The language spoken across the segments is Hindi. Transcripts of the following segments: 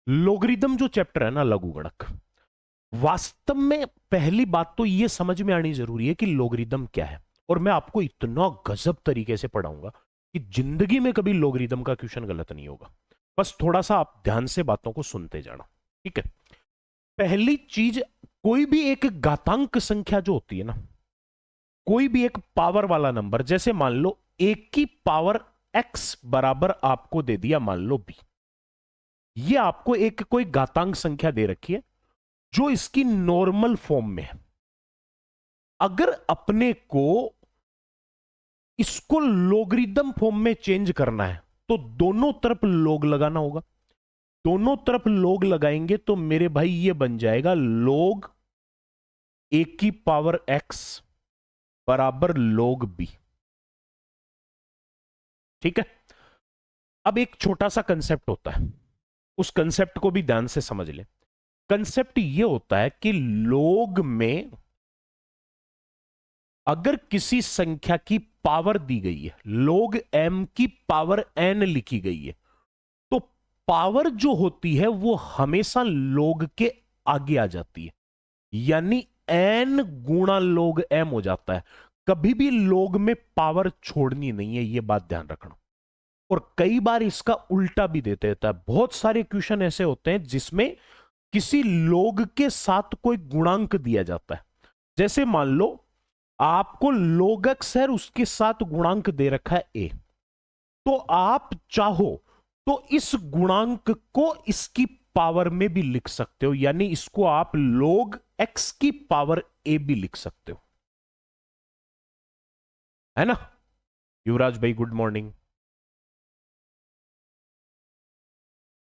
लोगरिदम जो चैप्टर है ना, लघुगणक, वास्तव में पहली बात तो यह समझ में आनी जरूरी है कि लोगरिदम क्या है। और मैं आपको इतना गजब तरीके से पढ़ाऊंगा कि जिंदगी में कभी लोगरिदम का क्वेश्चन गलत नहीं होगा। बस थोड़ा सा आप ध्यान से बातों को सुनते जाना, ठीक है। पहली चीज, कोई भी एक घातांक संख्या जो होती है ना, कोई भी एक पावर वाला नंबर, जैसे मान लो एक की पावर एक्स बराबर आपको दे दिया, मान लो बी। ये आपको एक कोई घातांक संख्या दे रखी है जो इसकी नॉर्मल फॉर्म में है। अगर अपने को इसको लोगरिदम फॉर्म में चेंज करना है तो दोनों तरफ लोग लगाना होगा। दोनों तरफ लोग लगाएंगे तो मेरे भाई ये बन जाएगा लोग ए की पावर एक्स बराबर लोग बी। ठीक है। अब एक छोटा सा कंसेप्ट होता है, उस कंसेप्ट को भी ध्यान से समझ ले। कंसेप्ट ये होता है कि लोग में अगर किसी संख्या की पावर दी गई है, लोग m की पावर n लिखी गई है, तो पावर जो होती है वो हमेशा लोग के आगे आ जाती है, यानी n गुणा लोग m हो जाता है। कभी भी लोग में पावर छोड़नी नहीं है, यह बात ध्यान रखना। और कई बार इसका उल्टा भी देते रहता है। बहुत सारे क्वेश्चन ऐसे होते हैं जिसमें किसी लोग के साथ कोई गुणांक दिया जाता है। जैसे मान लो आपको log x है, उसके साथ गुणांक दे रखा है a, तो आप चाहो तो इस गुणांक को इसकी पावर में भी लिख सकते हो, यानी इसको आप log x की पावर a भी लिख सकते हो, है ना। युवराज भाई गुड मॉर्निंग।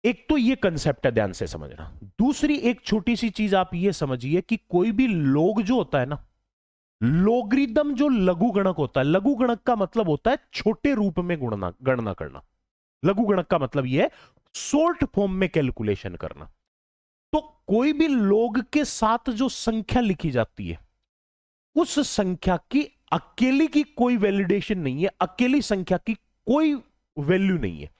एक तो ये कंसेप्ट है, ध्यान से समझना। दूसरी एक छोटी सी चीज आप ये समझिए कि कोई भी लोग जो होता है ना, लोगरिदम जो लघु गणक होता है, लघु गणक का मतलब होता है छोटे रूप में गणना करना। लघु गणक का मतलब यह है शॉर्ट फॉर्म में कैलकुलेशन करना। तो कोई भी लोग के साथ जो संख्या लिखी जाती है, उस संख्या की अकेली की कोई वैलिडेशन नहीं है, अकेली संख्या की कोई वैल्यू नहीं है।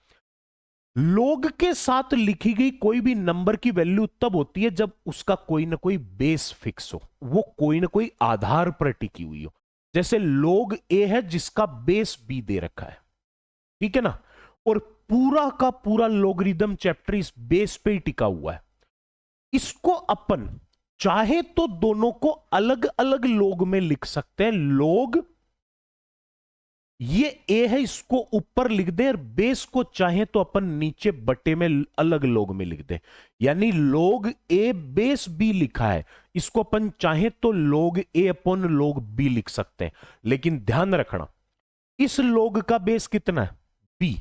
लोग के साथ लिखी गई कोई भी नंबर की वैल्यू तब होती है जब उसका कोई ना कोई बेस फिक्स हो, वो कोई ना कोई आधार पर टिकी हुई हो। जैसे लोग ए है जिसका बेस बी दे रखा है, ठीक है ना। और पूरा का पूरा लोगरिदम चैप्टर इस बेस पे ही टिका हुआ है। इसको अपन चाहे तो दोनों को अलग अलग लोग में लिख सकते हैं। लोग ये ए है, इसको ऊपर लिख दे, और बेस को चाहे तो अपन नीचे बटे में अलग लोग में लिख दे, यानी लोग ए बेस बी लिखा है, इसको अपन चाहे तो लोग ए अपॉन लोग बी लिख सकते हैं। लेकिन ध्यान रखना, इस लोग का बेस कितना है, बी।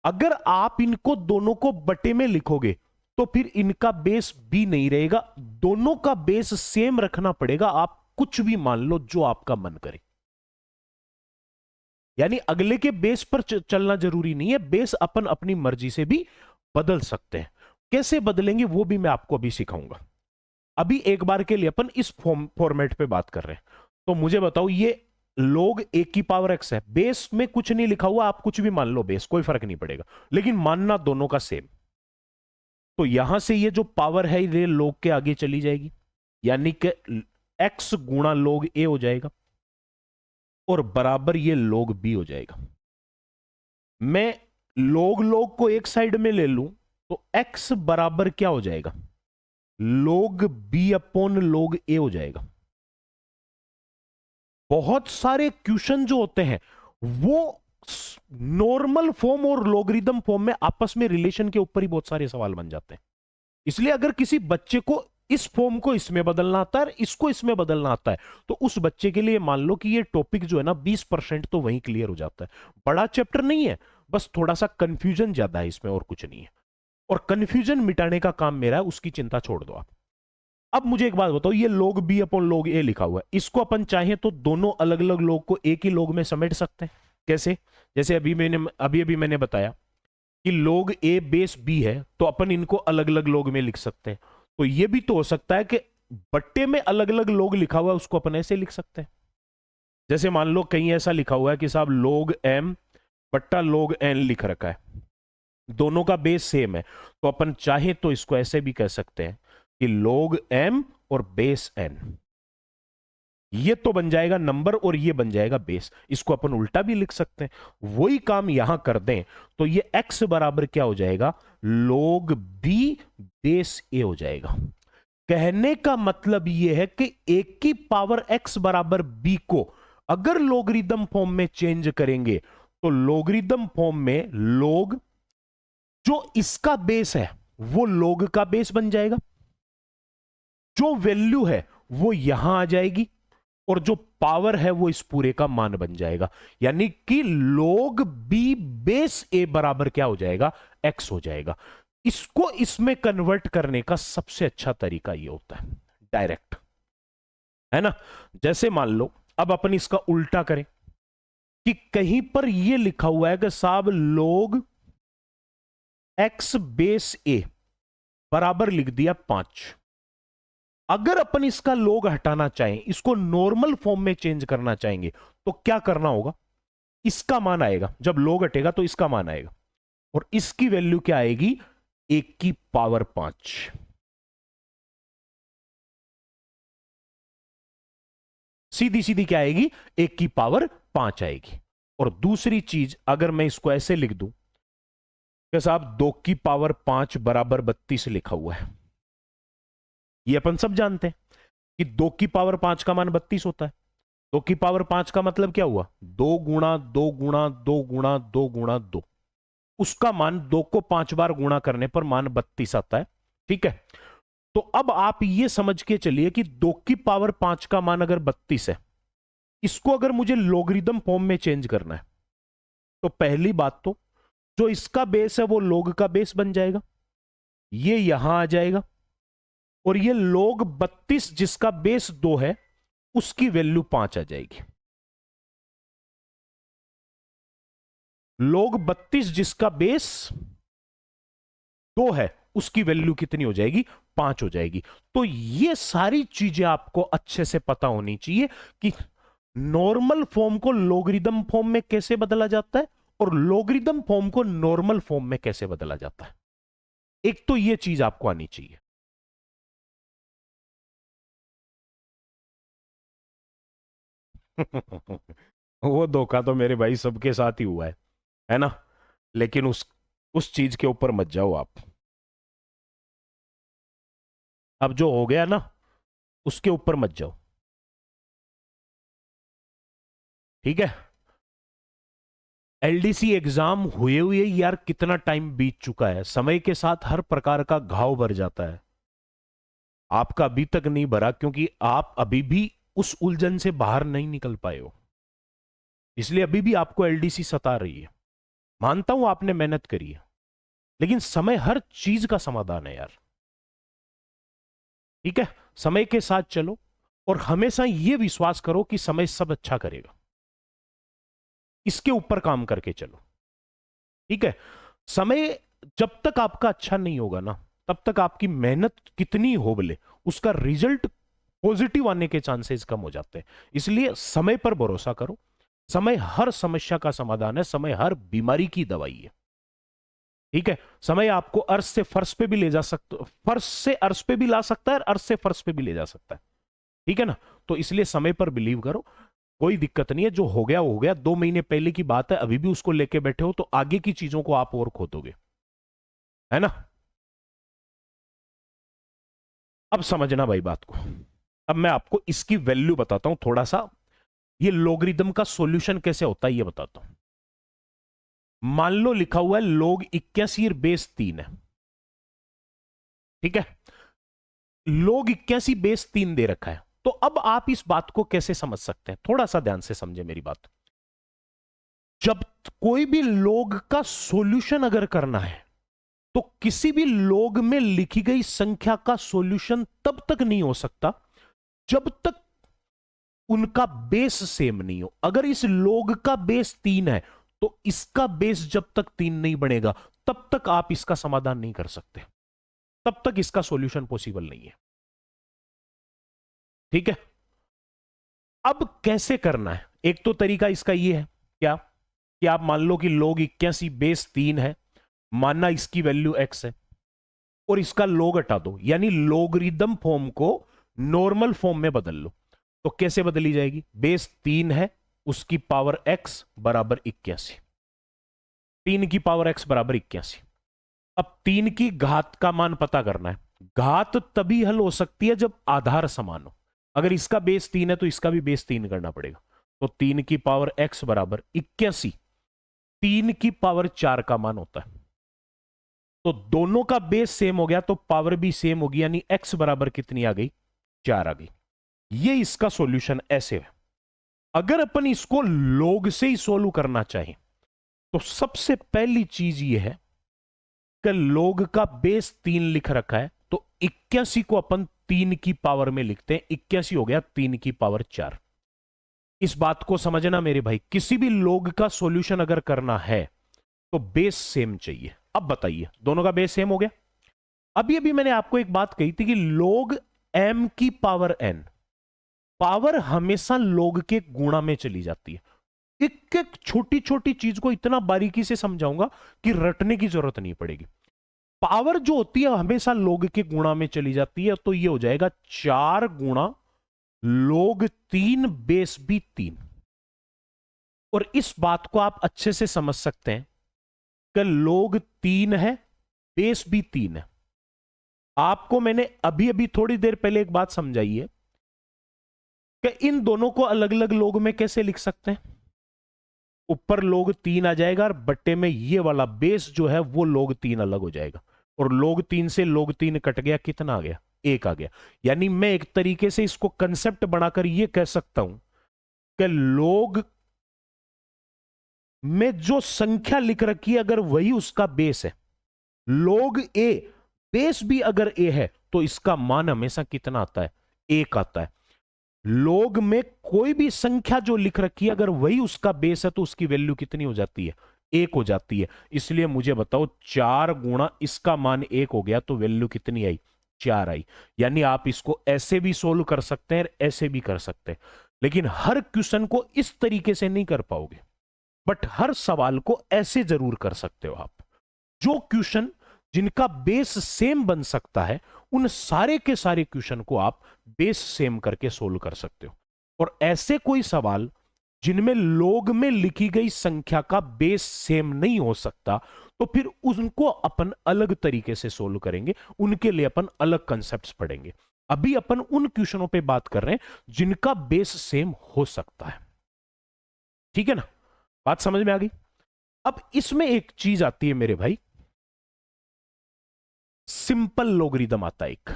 अगर आप इनको दोनों को बटे में लिखोगे तो फिर इनका बेस बी नहीं रहेगा, दोनों का बेस सेम रखना पड़ेगा। आप कुछ भी मान लो जो आपका मन करे, यानी अगले के बेस पर चलना जरूरी नहीं है। बेस अपन अपनी मर्जी से भी बदल सकते हैं। कैसे बदलेंगे वो भी मैं आपको अभी सिखाऊंगा। अभी एक बार के लिए अपन इस फॉर्मेट पे बात कर रहे हैं। तो मुझे बताओ, ये लोग एक की पावर एक्स है, बेस में कुछ नहीं लिखा हुआ, आप कुछ भी मान लो बेस, कोई फर्क नहीं पड़ेगा, लेकिन मानना दोनों का सेम। तो यहां से ये जो पावर है ये लोग के आगे चली जाएगी, यानी कि एक्स गुणा लोग ए हो जाएगा, और बराबर ये लोग बी हो जाएगा। मैं लोग लोग को एक साइड में ले लूं तो x बराबर क्या हो जाएगा, लोग बी अपॉन लोग ए हो जाएगा। बहुत सारे क्वेश्चन जो होते हैं वो नॉर्मल फॉर्म और लोगरिदम फॉर्म में आपस में रिलेशन के ऊपर ही बहुत सारे सवाल बन जाते हैं। इसलिए अगर किसी बच्चे को इस फॉर्म को इसमें बदलना आता है, इसको इसमें बदलना आता है, तो उस बच्चे के लिए मान लो कि ये टॉपिक जो है ना 20% तो वहीं क्लियर हो जाता है। बड़ा चैप्टर नहीं है, बस थोड़ा सा कंफ्यूजन ज्यादा है इसमें, और कुछ नहीं है। और कंफ्यूजन मिटाने का काम मेरा है, उसकी चिंता छोड़ दो आप। अब मुझे एक बात बताओ, ये लोग बी अपॉन लोग ए लिखा हुआ है, इसको अपन चाहे तो दोनों अलग अलग लोग को एक ही लोग में समेट सकते हैं। कैसे? जैसे अभी मैंने बताया कि लोग ए बेस बी है, तो अपन इनको अलग अलग लोग में लिख सकते हैं। तो ये भी तो हो सकता है कि बट्टे में अलग अलग लोग लिखा हुआ है, उसको अपन ऐसे लिख सकते हैं। जैसे मान लो कहीं ऐसा लिखा हुआ है कि साहब लोग एम बट्टा लोग एन लिख रखा है, दोनों का बेस सेम है, तो अपन चाहे तो इसको ऐसे भी कह सकते हैं कि log m और बेस n, ये तो बन जाएगा नंबर और ये बन जाएगा बेस। इसको अपन उल्टा भी लिख सकते हैं। वही काम यहां कर दें तो ये x बराबर क्या हो जाएगा, log b बेस a हो जाएगा। कहने का मतलब यह है कि a की पावर x बराबर b को अगर लोगरिदम फॉर्म में चेंज करेंगे तो लोगरिदम फॉर्म में log जो इसका बेस है वो log का बेस बन जाएगा, जो वैल्यू है वो यहां आ जाएगी और जो पावर है वो इस पूरे का मान बन जाएगा। यानी कि log b बेस a बराबर क्या हो जाएगा, x हो जाएगा। इसको इसमें कन्वर्ट करने का सबसे अच्छा तरीका ये होता है डायरेक्ट, है ना। जैसे मान लो अब अपन इसका उल्टा करें कि कहीं पर ये लिखा हुआ है कि साहब log x बेस a बराबर लिख दिया 5। अगर अपन इसका log हटाना चाहें, इसको नॉर्मल फॉर्म में चेंज करना चाहेंगे तो क्या करना होगा, इसका मान आएगा, जब log हटेगा तो इसका मान आएगा और इसकी वैल्यू क्या आएगी, 1 की पावर 5। सीधी सीधी क्या आएगी, 1 की पावर 5 आएगी। और दूसरी चीज अगर मैं इसको ऐसे लिख दूं कि साहब 2 की पावर 5 बराबर 32 लिखा हुआ है, ये अपन सब जानते हैं कि 2 की पावर 5 का मान 32 होता है। 2 की पावर 5 का मतलब क्या हुआ, 2 गुणा 2 गुणा 2 गुणा 2 गुणा 2, उसका मान 2 को 5 बार गुणा करने पर मान 32 आता है। ठीक है, तो अब आप ये समझ के चलिए कि 2 की पावर 5 का मान अगर 32 है, इसको अगर मुझे लोगरिदम फॉर्म में चेंज करना है तो पहली बात तो जो इसका बेस है वो log का बेस बन जाएगा, ये यहां आ जाएगा और ये log 32 जिसका बेस 2 है उसकी वैल्यू 5 आ जाएगी। log 32 जिसका बेस 2 है उसकी वैल्यू कितनी हो जाएगी, 5 हो जाएगी। तो ये सारी चीजें आपको अच्छे से पता होनी चाहिए कि नॉर्मल फॉर्म को लोगरिदम फॉर्म में कैसे बदला जाता है और लोगरिदम फॉर्म को नॉर्मल फॉर्म में कैसे बदला जाता है। एक तो ये चीज आपको आनी चाहिए। वो धोखा तो मेरे भाई सबके साथ ही हुआ है ना। लेकिन उस चीज के ऊपर मत जाओ आप। अब जो हो गया ना उसके ऊपर मत जाओ, ठीक है। एलडीसी एग्जाम हुए हुए यार कितना टाइम बीत चुका है, समय के साथ हर प्रकार का घाव भर जाता है। आपका अभी तक नहीं भरा क्योंकि आप अभी भी उस उलझन से बाहर नहीं निकल पाए हो, इसलिए अभी भी आपको एलडीसी सता रही है। मानता हूं आपने मेहनत करी है, लेकिन समय हर चीज का समाधान है यार, ठीक है। समय के साथ चलो और हमेशा यह विश्वास करो कि समय सब अच्छा करेगा, इसके ऊपर काम करके चलो, ठीक है। समय जब तक आपका अच्छा नहीं होगा ना तब तक आपकी मेहनत कितनी हो भले उसका रिजल्ट पॉजिटिव आने के चांसेस कम हो जाते हैं। इसलिए समय पर भरोसा करो, समय हर समस्या का समाधान है, समय हर बीमारी की दवाई है, ठीक है। समय आपको अर्श से फर्श पे भी ले जा सकता, फर्श से अर्श पे भी ला सकता है और अर्श से फर्श पे भी ले जा सकता है, ठीक है ना। तो इसलिए समय पर बिलीव करो, कोई दिक्कत नहीं है, जो हो गया वो हो गया। 2 महीने पहले की बात है, अभी भी उसको लेके बैठे हो तो आगे की चीजों को आप और खोदोगे, है ना। अब समझना भाई बात को। अब मैं आपको इसकी वैल्यू बताता हूं थोड़ा सा, ये लोगरिदम का सॉल्यूशन कैसे होता है ये बताता हूं। मान लो लिखा हुआ है log 81 बेस 3 है, ठीक है। log 81 बेस 3 दे रखा है, तो अब आप इस बात को कैसे समझ सकते हैं, थोड़ा सा ध्यान से समझे मेरी बात। जब कोई भी log का सॉल्यूशन अगर करना है तो किसी भी log में लिखी गई संख्या का सॉल्यूशन तब तक नहीं हो सकता जब तक उनका बेस सेम नहीं हो। अगर इस log का बेस 3 है तो इसका बेस जब तक 3 नहीं बनेगा तब तक आप इसका समाधान नहीं कर सकते, तब तक इसका सॉल्यूशन पॉसिबल नहीं है, ठीक है। अब कैसे करना है, एक तो तरीका इसका ये है क्या कि आप मान लो कि log 81 बेस 3 है मानना इसकी वैल्यू x है और इसका log हटा दो, यानी लोगरिदम फॉर्म को नॉर्मल फॉर्म में बदल लो। तो कैसे बदली जाएगी? बेस 3 है, उसकी पावर x बराबर 81, 3 की पावर x बराबर 81। अब 3 की घात का मान पता करना है। घात तभी हल हो सकती है जब आधार समान हो। अगर इसका बेस 3 है तो इसका भी बेस 3 करना पड़ेगा। तो 3 की पावर x बराबर 81 3 की पावर 4 का मान होता है। तो दोनों का बेस सेम हो गया तो पावर भी सेम होगी, यानी x बराबर कितनी आ गई? 4 आ गई। ये इसका सॉल्यूशन ऐसे है। अगर अपन इसको log से ही सोल्व करना चाहें तो सबसे पहली चीज ये है कि log का बेस 3 लिख रखा है, तो 81 को अपन 3 की पावर में लिखते हैं। 81 हो गया 3 की पावर 4। इस बात को समझना मेरे भाई, किसी भी log का सॉल्यूशन अगर करना है तो बेस सेम चाहिए। अब बताइए, दोनों का बेस सेम हो गया। अभी अभी मैंने आपको एक बात कही थी कि log m की पावर n, पावर हमेशा log के गुणा में चली जाती है। एक एक छोटी छोटी चीज को इतना बारीकी से समझाऊंगा कि रटने की जरूरत नहीं पड़ेगी। पावर जो होती है हमेशा log के गुणा में चली जाती है, तो ये हो जाएगा 4 गुणा log 3 बेस भी 3। और इस बात को आप अच्छे से समझ सकते हैं कि log 3 है, बेस भी 3 है। आपको मैंने अभी अभी थोड़ी देर पहले एक बात समझाई है कि इन दोनों को अलग अलग log में कैसे लिख सकते हैं। ऊपर log 3 आ जाएगा और बट्टे में ये वाला बेस जो है वो log 3 अलग हो जाएगा, और log 3 से log 3 कट गया, कितना आ गया? 1 आ गया। यानी मैं एक तरीके से इसको कंसेप्ट बनाकर ये कह सकता हूं कि log में जो संख्या लिख रखी है अगर वही उसका बेस है, log a बेस भी अगर a है तो इसका मान हमेशा कितना आता है? 1 आता है। log में कोई भी संख्या जो लिख रखी है अगर वही उसका बेस है तो उसकी वैल्यू कितनी हो जाती है? 1 हो जाती है। इसलिए मुझे बताओ 4 गुणा इसका मान 1 हो गया तो वैल्यू कितनी आई? 4 आई। यानी आप इसको ऐसे भी सोल्व कर सकते हैं, ऐसे भी कर सकते हैं, लेकिन हर क्वेश्चन को इस तरीके से नहीं कर पाओगे, बट हर सवाल को ऐसे जरूर कर सकते हो आप। जो क्वेश्चन जिनका बेस सेम बन सकता है उन सारे के सारे क्वेश्चन को आप बेस सेम करके सोल्व कर सकते हो। और ऐसे कोई सवाल जिनमें log में लिखी गई संख्या का बेस सेम नहीं हो सकता तो फिर उनको अपन अलग तरीके से सोल्व करेंगे, उनके लिए अपन अलग कंसेप्ट्स पढ़ेंगे। अभी अपन उन क्वेश्चनों पे बात कर रहे हैं जिनका बेस सेम हो सकता है। ठीक है ना? बात समझ में आ गई? अब इसमें एक चीज आती है मेरे भाई, सिंपल लोगरिदम आता है, एक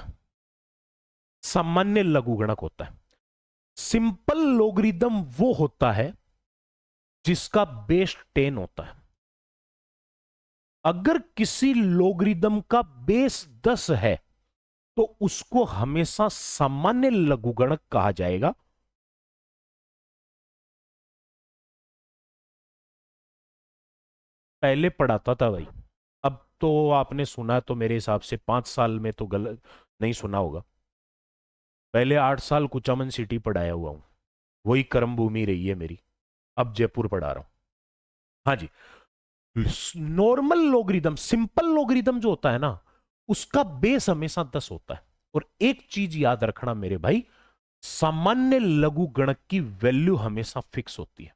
सामान्य लघुगणक होता है। सिंपल लोगरिदम वो होता है जिसका बेस 10 होता है। अगर किसी लोगरिदम का बेस 10 है तो उसको हमेशा सामान्य लघुगणक कहा जाएगा। पहले पढ़ाता था भाई, अब तो आपने सुना तो मेरे हिसाब से 5 साल में तो गलत नहीं सुना होगा। पहले 8 साल कुचामन सिटी पढ़ाया हुआ हूं, वही कर्म भूमि रही है मेरी। अब जयपुर पढ़ा रहा हूं। हाँ जी, नॉर्मल लोगरिदम, सिंपल लोगरिदम जो होता है ना, उसका बेस हमेशा 10 होता है। और एक चीज याद रखना मेरे भाई, सामान्य लघुगणक की वैल्यू हमेशा फिक्स होती है।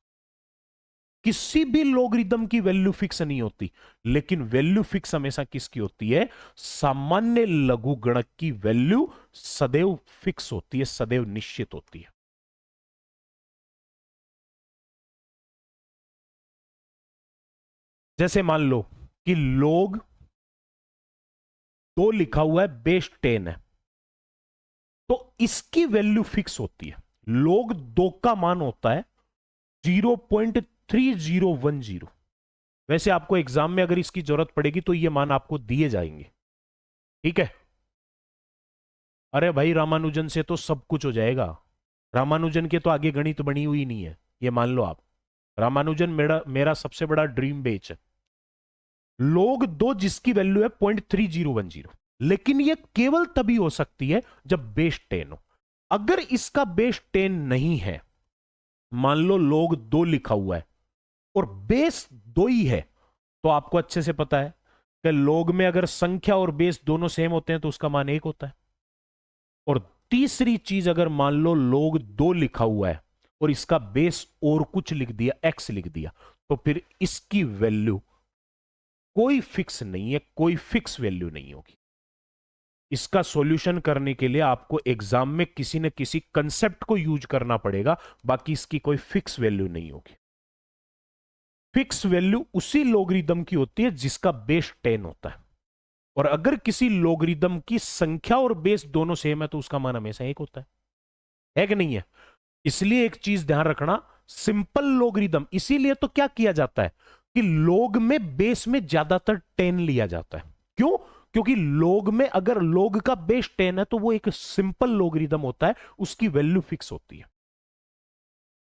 किसी भी लोगरिदम की वैल्यू फिक्स नहीं होती, लेकिन वैल्यू फिक्स हमेशा किसकी होती है? सामान्य लघुगणक की वैल्यू सदैव फिक्स होती है, सदैव निश्चित होती है। जैसे मान लो कि log 2 लिखा हुआ है, बेस 10 है, तो इसकी वैल्यू फिक्स होती है। log 2 का मान होता है 0.3010। वैसे आपको एग्जाम में अगर इसकी जरूरत पड़ेगी तो ये मान आपको दिए जाएंगे। ठीक है? अरे भाई, रामानुजन से तो सब कुछ हो जाएगा। रामानुजन के तो आगे गणित बनी हुई नहीं है, ये मान लो आप। रामानुजन मेरा मेरा सबसे बड़ा ड्रीम बेच है। log 2 जिसकी वैल्यू है 0.3010, लेकिन ये केवल तभी हो सकती है जब बेस 10 हो। अगर इसका बेस 10 नहीं है, मान लो log 2 लिखा हुआ है और बेस 2 ही है, तो आपको अच्छे से पता है कि लोग में अगर संख्या और बेस दोनों सेम होते हैं तो उसका मान 1 होता है। और तीसरी चीज, अगर मान लो लोग 2 लिखा हुआ है और इसका बेस और कुछ लिख दिया, x लिख दिया, तो फिर इसकी वैल्यू कोई फिक्स नहीं है, कोई फिक्स वैल्यू नहीं होगी। इसका सॉल्यूशन करने के लिए आपको एग्जाम में किसी न किसी कंसेप्ट को यूज करना पड़ेगा, बाकी इसकी कोई फिक्स वैल्यू नहीं होगी। फिक्स वैल्यू उसी लोगरिदम की होती है जिसका बेस 10 होता है, और अगर किसी लोगरिदम की संख्या और बेस दोनों सेम है तो उसका मान हमेशा 1 होता है कि नहीं है? इसलिए एक चीज ध्यान रखना, सिंपल लोगरिदम, इसीलिए तो क्या किया जाता है कि लोग में बेस में ज्यादातर 10 लिया जाता है। क्यों? क्योंकि लोग में अगर लोग का बेस 10 है तो वो एक सिंपल लोगरिदम होता है, उसकी वैल्यू फिक्स होती है,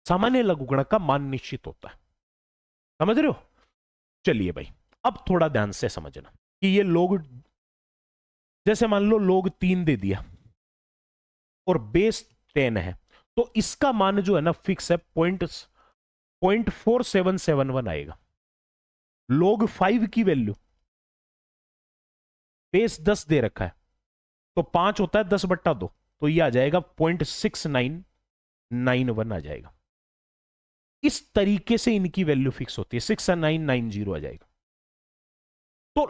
सामान्य लघुगणक का मान निश्चित होता है। समझ रहे हो? चलिए भाई, अब थोड़ा ध्यान से समझना कि ये लोग, जैसे मान लो लोग 3 दे दिया और बेस 10 है, तो इसका मान जो है ना फिक्स है, 0.4771 आएगा। लोग 5 की वैल्यू, बेस 10 दे रखा है तो 5 होता है 10/2, तो ये आ जाएगा 0.6991 आ जाएगा। इस तरीके से इनकी वैल्यू फिक्स होती है, 6990 आ जाएगा। तो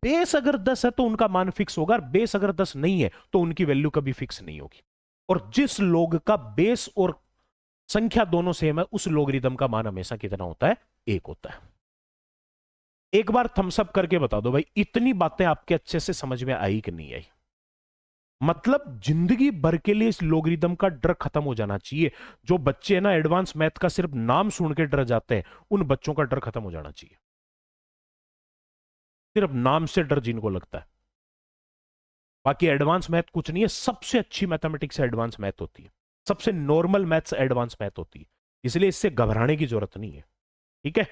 बेस अगर 10 है तो उनका मान फिक्स होगा, और बेस अगर 10 नहीं है तो उनकी वैल्यू कभी फिक्स नहीं होगी। और जिस लोग का बेस और संख्या दोनों सेम है उस लोगरिदम का मान हमेशा कितना होता है? 1 होता है। एक बार थम्स अप करके बता दो भाई, इतनी बातें आपके अच्छे से समझ में आई कि नहीं आई? मतलब जिंदगी भर के लिए इस लोगरिदम का डर खत्म हो जाना चाहिए। जो बच्चे ना एडवांस मैथ का सिर्फ नाम सुन के डर जाते हैं, उन बच्चों का डर खत्म हो जाना चाहिए। सिर्फ नाम से डर जिनको लगता है, बाकी एडवांस मैथ कुछ नहीं है। सबसे अच्छी मैथमेटिक्स एडवांस मैथ होती है, सबसे नॉर्मल मैथ्स एडवांस मैथ होती है, इसलिए इससे घबराने की जरूरत नहीं है। ठीक है,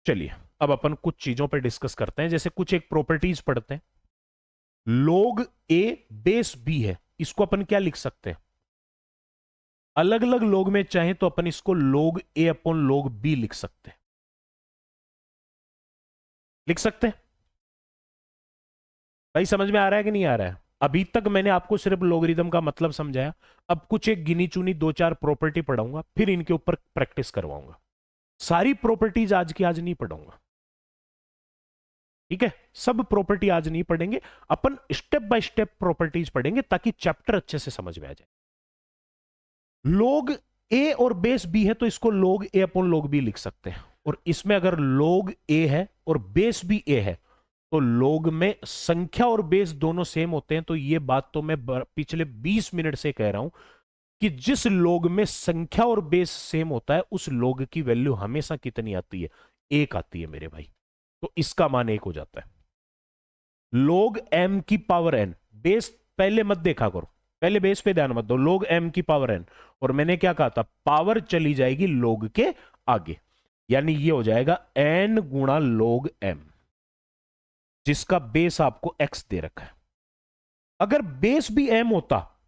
चलिए अब अपन कुछ चीजों पर डिस्कस करते हैं, जैसे कुछ एक प्रॉपर्टीज पढ़ते हैं। log a बेस b है, इसको अपन क्या लिख सकते हैं? अलग अलग log में चाहे तो अपन इसको log a upon log b लिख सकते हैं। लिख सकते हैं भाई? समझ में आ रहा है कि नहीं आ रहा है? अभी तक मैंने आपको सिर्फ लोगरिदम का मतलब समझाया, अब कुछ एक गिनी चुनी 2-4 प्रॉपर्टी पढ़ाऊंगा, फिर इनके ऊपर प्रैक्टिस करवाऊंगा। सारी प्रॉपर्टीज आज की आज नहीं पढ़ाऊंगा, ठीक है? सब प्रॉपर्टी आज नहीं पढ़ेंगे, अपन स्टेप बाय स्टेप प्रॉपर्टीज पढ़ेंगे ताकि चैप्टर अच्छे से समझ में आ जाए। log a और बेस b है तो इसको log a upon log b लिख सकते हैं, और इसमें अगर log a है और बेस भी a है तो log में संख्या और बेस दोनों सेम होते हैं। तो ये बात तो मैं पिछले 20 मिनट से कह रहा हूं कि जिस log में संख्या और बेस सेम होता है उस log की वैल्यू हमेशा कितनी आती है? 1 आती है मेरे भाई। तो इसका मान 1 हो जाता है। log m की पावर n, बेस पहले मत देखा करो, पहले बेस पे ध्यान मत दो, log m की पावर n, और मैंने क्या कहा था? पावर चली जाएगी log के आगे, यानी ये हो जाएगा n गुणा log m, जिसका बेस आपको x दे रखा है। अगर बेस भी m होता,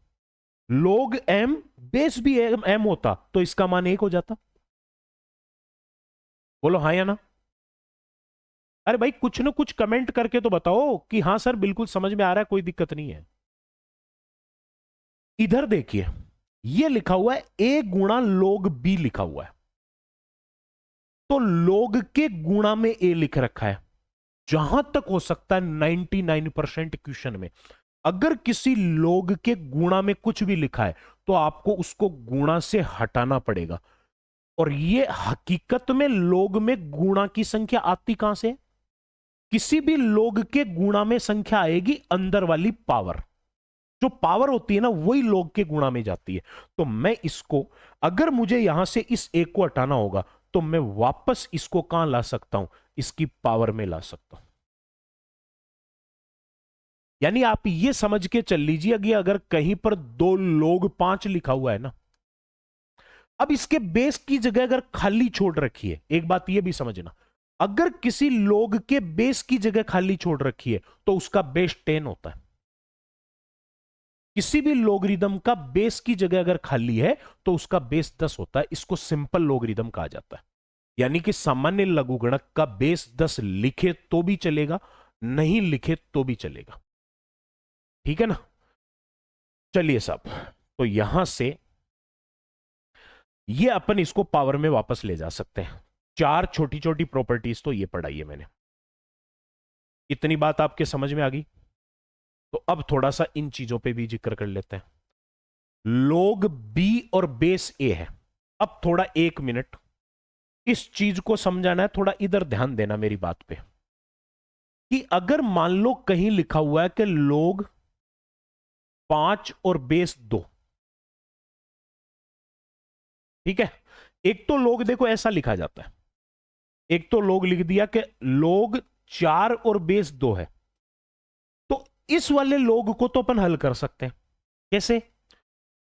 log m बेस भी m होता, तो इसका मान 1 हो जाता। बोलो हाँ या ना? अरे भाई कुछ ना कुछ कमेंट करके तो बताओ कि हाँ सर बिल्कुल समझ में आ रहा है, कोई दिक्कत नहीं है। इधर देखिए, ये लिखा हुआ है a गुणा log b लिखा हुआ है, तो log के गुणा में a लिख रखा है। जहां तक हो सकता है 99% क्वेश्चन में अगर किसी log के गुणा में कुछ भी लिखा है तो आपको उसको गुणा से हटाना पड़ेगा। और ये हकीकत में log में गुणा की संख्या आती कहां से? किसी भी log के गुणा में संख्या आएगी अंदर वाली पावर, जो पावर होती है ना वही log के गुणा में जाती है। तो मैं इसको, अगर मुझे यहां से इस एक को हटाना होगा तो मैं वापस इसको कहां ला सकता हूं? इसकी पावर में ला सकता हूं। यानी आप ये समझ के चल लीजिए कि अगर कहीं पर 2 log 5 लिखा हुआ है ना, अब इसके बेस की जगह अगर खाली छोड़ रखी है, एक बात ये भी समझना, अगर किसी log के बेस की जगह खाली छोड़ रखी है तो उसका बेस 10 होता है। किसी भी लोगरिदम का बेस की जगह अगर खाली है तो उसका बेस 10 होता है। इसको सिंपल लोगरिदम कहा जाता है। यानी कि सामान्य लघुगणक का बेस 10 लिखे तो भी चलेगा, नहीं लिखे तो भी चलेगा, ठीक है ना। चलिए साहब, तो यहां से ये अपन इसको पावर में वापस ले जा सकते हैं। चार छोटी छोटी प्रॉपर्टीज तो ये पढ़ाई है मैंने, इतनी बात आपके समझ में आ गई। तो अब थोड़ा सा इन चीजों पे भी जिक्र कर लेते हैं। log b और बेस a है। अब थोड़ा 1 मिनट इस चीज को समझाना है, थोड़ा इधर ध्यान देना मेरी बात पे, कि अगर मान लो कहीं लिखा हुआ है कि log 5 और बेस 2, ठीक है। एक तो log देखो ऐसा लिखा जाता है, एक तो log लिख दिया कि log 4 और बेस 2 है, तो इस वाले log को तो अपन हल कर सकते हैं। कैसे?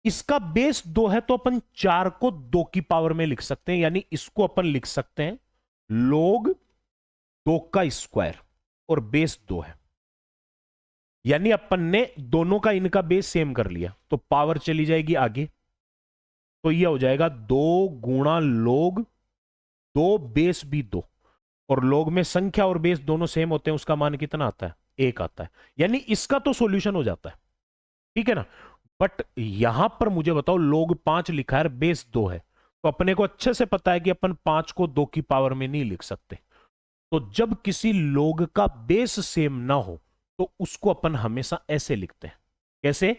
इसका बेस 2 है तो अपन 4 को 2 की पावर में लिख सकते हैं, यानी इसको अपन लिख सकते हैं log 2 का स्क्वायर, और बेस 2 है, यानी अपन ने दोनों का इनका बेस सेम कर लिया, तो पावर चली जाएगी आगे, तो यह हो जाएगा 2 गुणा log 2 बेस भी 2, और log में संख्या और बेस दोनों सेम होते हैं, उसका मान कितना आता है? 1 आता है, यानी इसका तो सॉल्यूशन हो जाता है, ठीक है ना। बट यहां पर मुझे बताओ log 5 लिखा है, बेस 2 है, तो अपने को अच्छे से पता है कि अपन 5 को 2 की पावर में नहीं लिख सकते। तो जब किसी log का बेस सेम ना हो तो उसको अपन हमेशा ऐसे लिखते हैं। कैसे?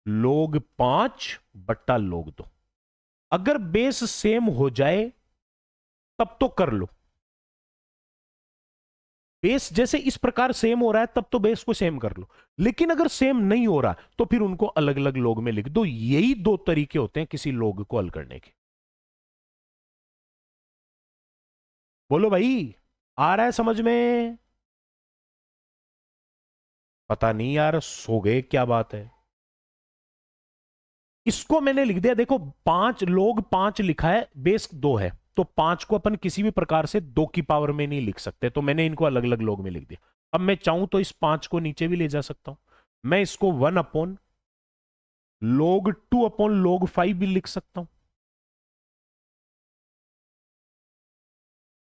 log 5 बट्टा log 2। अगर बेस सेम हो जाए तब तो कर लो, बेस जैसे इस प्रकार सेम हो रहा है तब तो बेस को सेम कर लो, लेकिन अगर सेम नहीं हो रहा तो फिर उनको अलग अलग log में लिख दो। यही दो तरीके होते हैं किसी log को हल करने के। बोलो भाई, आ रहा है समझ में? पता नहीं यार, सो गए क्या बात है। इसको मैंने लिख दिया, देखो 5 log 5 लिखा है, बेस 2 है, तो 5 को अपन किसी भी प्रकार से 2 की पावर में नहीं लिख सकते, तो मैंने इनको अलग अलग log में लिख दिया। अब मैं चाहूं तो इस 5 को नीचे भी ले जा सकता हूं, मैं इसको 1 अपॉन log 2 अपॉन log 5 भी लिख सकता हूं।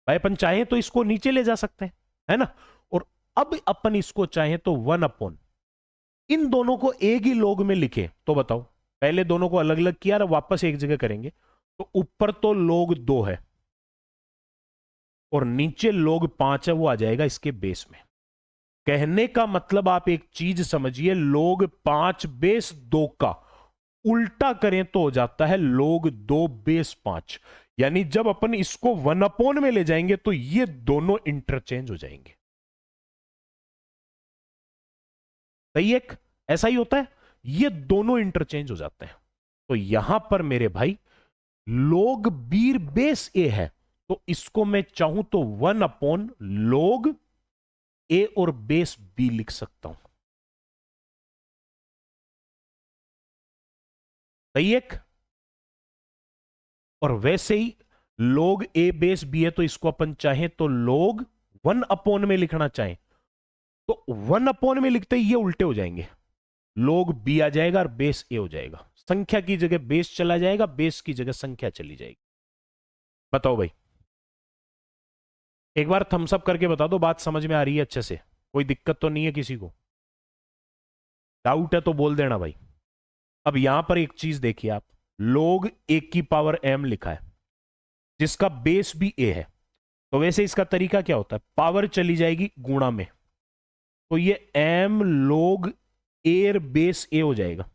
भाई अपन चाहें तो इसको नीचे ले जा सकते हैं, है ना। और अब अपन इसको चाहें तो 1 अपॉन इन दोनों को एक ही log में लिखे, तो बताओ, पहले दोनों को अलग अलग किया और वापस एक जगह करेंगे, तो ऊपर तो log 2 है और नीचे log 5 है, वो आ जाएगा इसके बेस में। कहने का मतलब आप एक चीज समझिए, log 5 बेस 2 का उल्टा करें तो हो जाता है log 2 बेस 5, यानी जब अपन इसको 1 अपॉन में ले जाएंगे तो ये दोनों इंटरचेंज हो जाएंगे। सही है, ऐसा ही होता है, ये दोनों इंटरचेंज हो जाते हैं। तो यहां पर मेरे भाई log b बेस a है, तो इसको मैं चाहूं तो 1 अपॉन log a और बेस b लिख सकता हूं। सही है। और वैसे ही log a बेस b है, तो इसको अपन चाहें तो log 1 अपॉन में लिखना चाहें तो 1 अपॉन में लिखते ही ये उल्टे हो जाएंगे, log b आ जाएगा और बेस a हो जाएगा, संख्या की जगह बेस चला जाएगा, बेस की जगह संख्या चली जाएगी। बताओ भाई, एक बार थम्स अप करके बता दो, बात समझ में आ रही है अच्छे से? कोई दिक्कत तो नहीं है किसी को? डाउट है तो बोल देना भाई। अब यहां पर एक चीज देखिए आप, log 1 की पावर m लिखा है जिसका बेस भी a है, तो वैसे इसका तरीका क्या होता है, पावर चली जाएगी गुणा में, तो ये m log a base a हो जाएगा।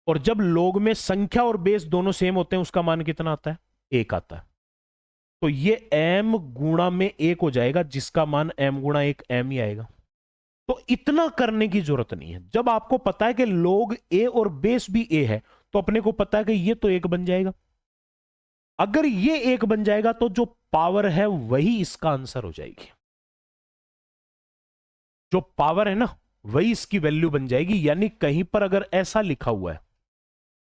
और जब log में संख्या और बेस दोनों सेम होते हैं, उसका मान कितना आता है? 1 आता है, तो ये m गुणा में 1 हो जाएगा, जिसका मान m गुणा 1 m ही आएगा। तो इतना करने की जरूरत नहीं है, जब आपको पता है कि log a और बेस भी a है, तो अपने को पता है कि ये तो 1 बन जाएगा। अगर ये 1 बन जाएगा तो जो पावर है वही इसका आंसर हो जाएगी, जो पावर है ना वही इसकी वैल्यू बन जाएगी। यानी कहीं पर अगर ऐसा लिखा हुआ है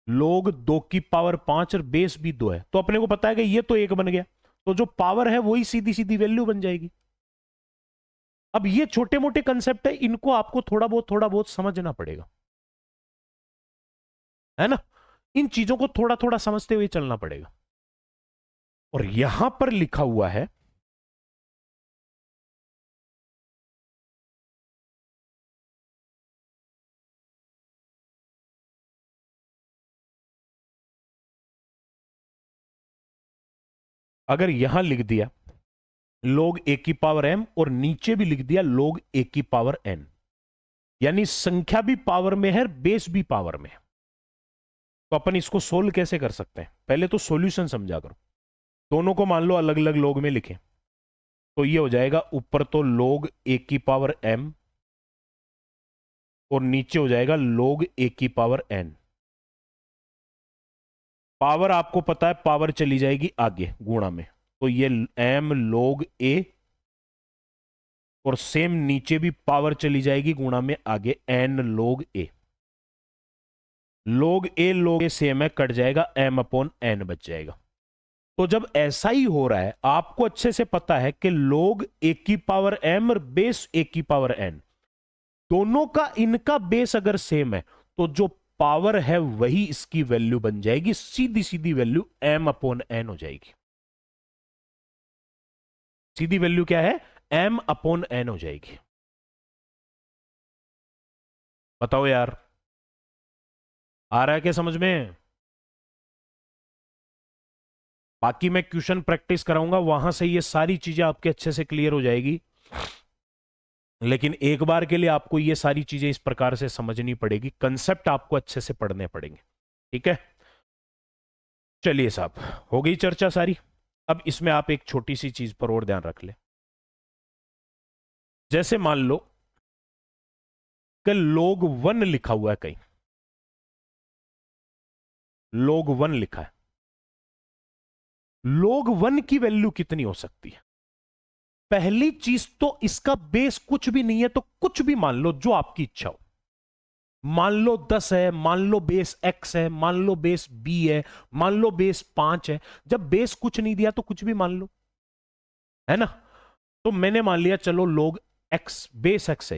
log 2 की पावर 5 और बेस भी 2 है, तो अपने को पता है कि ये तो 1 बन गया, तो जो पावर है वही सीधी सीधी वैल्यू बन जाएगी। अब ये छोटे मोटे कंसेप्ट है, इनको आपको थोड़ा बहुत समझना पड़ेगा, है ना। इन चीजों को थोड़ा थोड़ा समझते हुए चलना पड़ेगा। और यहां पर लिखा हुआ है अगर यहां लिख दिया log a की पावर m और नीचे भी लिख दिया log a की पावर n, यानी संख्या भी पावर में है, बेस भी पावर में है, तो अपन इसको सोल्व कैसे कर सकते हैं? पहले तो सॉल्यूशन समझा करो। दोनों को मान लो अलग अलग log में लिखें, तो ये हो जाएगा ऊपर तो log a की पावर m और नीचे हो जाएगा log a की पावर n। पावर आपको पता है, पावर चली जाएगी आगे गुणा में, तो ये m log a और सेम नीचे भी पावर चली जाएगी गुणा में आगे n log a। log a same है, कट जाएगा, m अपॉन n बच जाएगा। तो जब ऐसा ही हो रहा है, आपको अच्छे से पता है कि log a की पावर m और बेस a की पावर n, दोनों का इनका बेस अगर सेम है तो जो पावर है वही इसकी वैल्यू बन जाएगी, सीधी सीधी वैल्यू m अपॉन n हो जाएगी। सीधी वैल्यू क्या है? m अपॉन n हो जाएगी। बताओ यार, आ रहा है क्या समझ में? बाकी मैं क्वेश्चन प्रैक्टिस कराऊंगा, वहां से ये सारी चीजें आपके अच्छे से क्लियर हो जाएगी, लेकिन एक बार के लिए आपको ये सारी चीजें इस प्रकार से समझनी पड़ेगी, कंसेप्ट आपको अच्छे से पढ़ने पड़ेंगे। ठीक है, चलिए साहब, हो गई चर्चा सारी। अब इसमें आप एक छोटी सी चीज पर और ध्यान रख ले। जैसे मान लो कि log 1 लिखा हुआ है कहीं, log 1 लिखा है, log 1 की वैल्यू कितनी हो सकती है? पहली चीज तो इसका बेस कुछ भी नहीं है, तो कुछ भी मान लो जो आपकी इच्छा हो। मान लो 10 है, मान लो बेस x है, मान लो बेस b है, मान लो बेस 5 है। जब बेस कुछ नहीं दिया तो कुछ भी मान लो, है ना? तो मैंने मान लिया चलो log x, बेस x है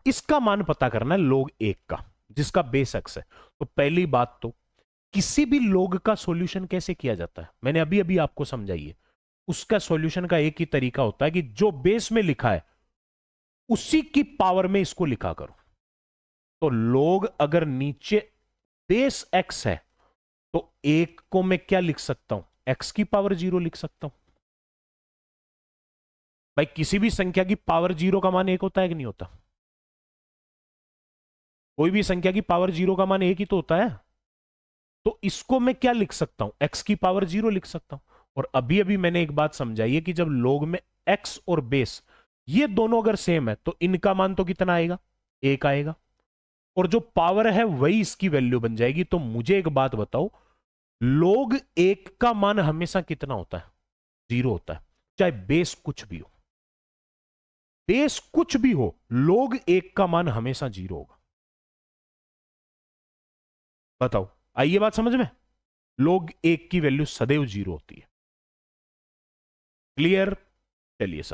इसका मान पता करना है log 1 का, जिसका बेस x है। तो पहली बात तो किसी भी log का सॉल्यूशन कैसे किया जाता है, मैंने अभी अभी आपको समझाइए। उसका सॉल्यूशन का एक ही तरीका होता है कि जो बेस में लिखा है उसी की पावर में इसको लिखा करो। तो log अगर नीचे बेस x है तो 1 को मैं क्या लिख सकता हूं? x की पावर 0 लिख सकता हूं। भाई किसी भी संख्या की पावर 0 का मान 1 होता है कि नहीं होता? कोई भी संख्या की पावर 0 का मान 1 ही तो होता है। तो इसको मैं क्या लिख सकता हूं? x की पावर 0 लिख सकता हूं। और अभी अभी मैंने एक बात समझाई है कि जब log में x और बेस ये दोनों अगर सेम है तो इनका मान तो कितना आएगा? 1 आएगा, और जो पावर है वही इसकी वैल्यू बन जाएगी। तो मुझे एक बात बताओ, log 1 का मान हमेशा कितना होता है? 0 होता है, चाहे बेस कुछ भी हो। बेस कुछ भी हो, log 1 का मान हमेशा 0 होगा। बताओ, आइए बात समझ में? log 1 की वैल्यू सदैव 0 होती है। क्लियर? चलिए साहब।